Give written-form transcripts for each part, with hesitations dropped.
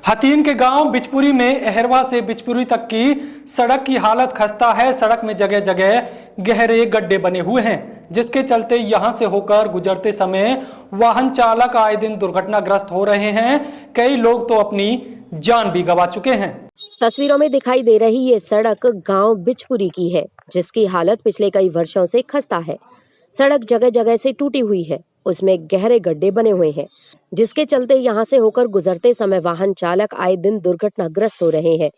हथीन के गांव बिचपुरी में अहरवा से बिचपुरी तक की सड़क की हालत खस्ता है। सड़क में जगह जगह गहरे गड्ढे बने हुए हैं, जिसके चलते यहां से होकर गुजरते समय वाहन चालक आए दिन दुर्घटनाग्रस्त हो रहे हैं। कई लोग तो अपनी जान भी गंवा चुके हैं। तस्वीरों में दिखाई दे रही ये सड़क गांव बिचपुरी की है, जिसकी हालत पिछले कई वर्षों से खस्ता है। सड़क जगह जगह से टूटी हुई है, उसमें गहरे गड्ढे बने हुए हैं, जिसके चलते यहां से होकर गुजरते समय वाहन चालक आए दिन दुर्घटनाग्रस्त हो रहे हैं।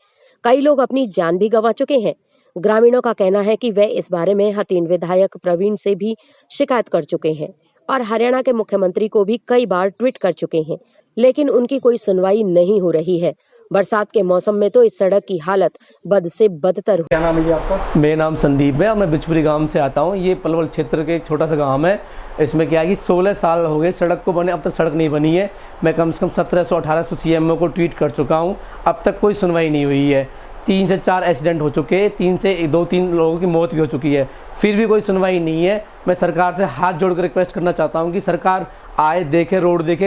कई लोग अपनी जान भी गंवा चुके हैं। ग्रामीणों का कहना है कि वे इस बारे में हथीन विधायक प्रवीण से भी शिकायत कर चुके हैं और हरियाणा के मुख्यमंत्री को भी कई बार ट्वीट कर चुके हैं, लेकिन उनकी कोई सुनवाई नहीं हो रही है। बरसात के मौसम में तो इस सड़क की हालत बद से बदतर। क्या नाम है जी आपका? मेरा नाम संदीप है और मैं बिचपुरी गांव से आता हूं। ये पलवल क्षेत्र के एक छोटा सा गांव है। इसमें क्या है कि 16 साल हो गए सड़क को बने, अब तक सड़क नहीं बनी है। मैं कम से कम 1700-1800 सीएमओ को ट्वीट कर चुका हूं, अब तक कोई सुनवाई नहीं हुई है। 3 से 4 एक्सीडेंट हो चुके हैं, 3 से 2-3 लोगों की मौत भी हो चुकी है, फिर भी कोई सुनवाई नहीं है। मैं सरकार से हाथ जोड़कर रिक्वेस्ट करना चाहता हूँ कि सरकार आए, देखे,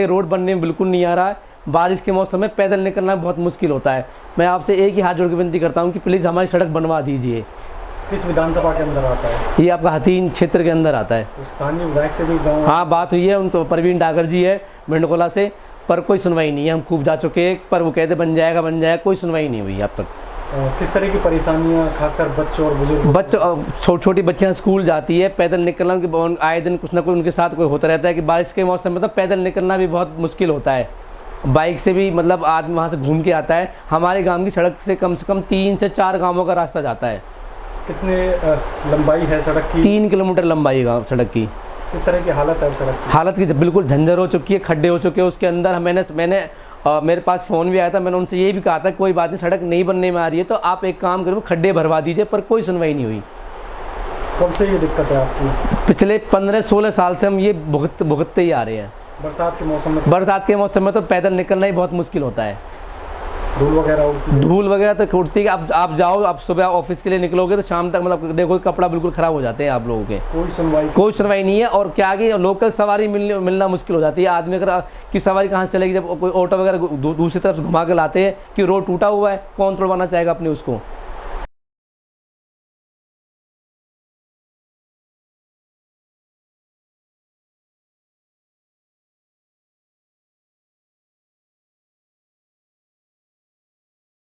रोड बनने में बिल्कुल नहीं आ रहा है। बारिश के मौसम में पैदल निकलना बहुत मुश्किल होता है। मैं आपसे एक ही हाथ जोड़ के विनती करता हूँ कि प्लीज़ हमारी सड़क बनवा दीजिए। किस विधानसभा के अंदर आता है? ये आपका हथीन क्षेत्र के अंदर आता है। स्थानीय विधायक से भी गाँव? हाँ, बात हुई है, उनको प्रवीण डागर जी है भिंडकोला से, पर कोई सुनवाई नहीं है। हम खूब जा चुके हैं, पर वो कहते बन जाएगा, कोई सुनवाई नहीं हुई अब तक। किस तरह की परेशानियां खासकर बच्चों और बुजुर्ग? छोटी बच्चियां स्कूल जाती है, पैदल निकलना कि आए दिन कुछ ना कुछ उनके साथ कोई होता रहता है कि बारिश के मौसम में तो पैदल निकलना भी बहुत मुश्किल होता है। बाइक से भी मतलब आदमी वहाँ से घूम के आता है। हमारे गांव की सड़क से कम 3 से 4 गांवों का रास्ता जाता है। कितने लंबाई है सड़क की? 3 किलोमीटर लंबाई है गाँव सड़क की। किस तरह की हालत है सड़क की? हालत की बिल्कुल झंझर हो चुकी है, खड्डे हो चुके हैं उसके अंदर। मैंने मेरे पास फ़ोन भी आया था, मैंने उनसे ये भी कहा था कोई बात नहीं, सड़क नहीं बनने में आ रही है तो आप एक काम करो, खड्डे भरवा दीजिए, पर कोई सुनवाई नहीं हुई। कब से ये दिक्कत है आपकी? पिछले 15-16 साल से हम ये भुगतते ही आ रहे हैं। बरसात के मौसम में तो पैदल निकलना ही बहुत मुश्किल होता है। धूल वगैरह तो उठती है। आप जाओ, आप सुबह ऑफिस के लिए निकलोगे तो शाम तक मतलब देखो कपड़ा बिल्कुल ख़राब हो जाते हैं आप लोगों के। कोई सुनवाई नहीं है। और क्या कि लोकल सवारी मिलना मुश्किल हो जाती है। आदमी अगर की सवारी कहाँ से चलेगी जब कोई ऑटो वगैरह दूसरी तरफ घुमा के लाते हैं कि रोड टूटा हुआ है, कौन तोड़वाना चाहेगा अपने उसको।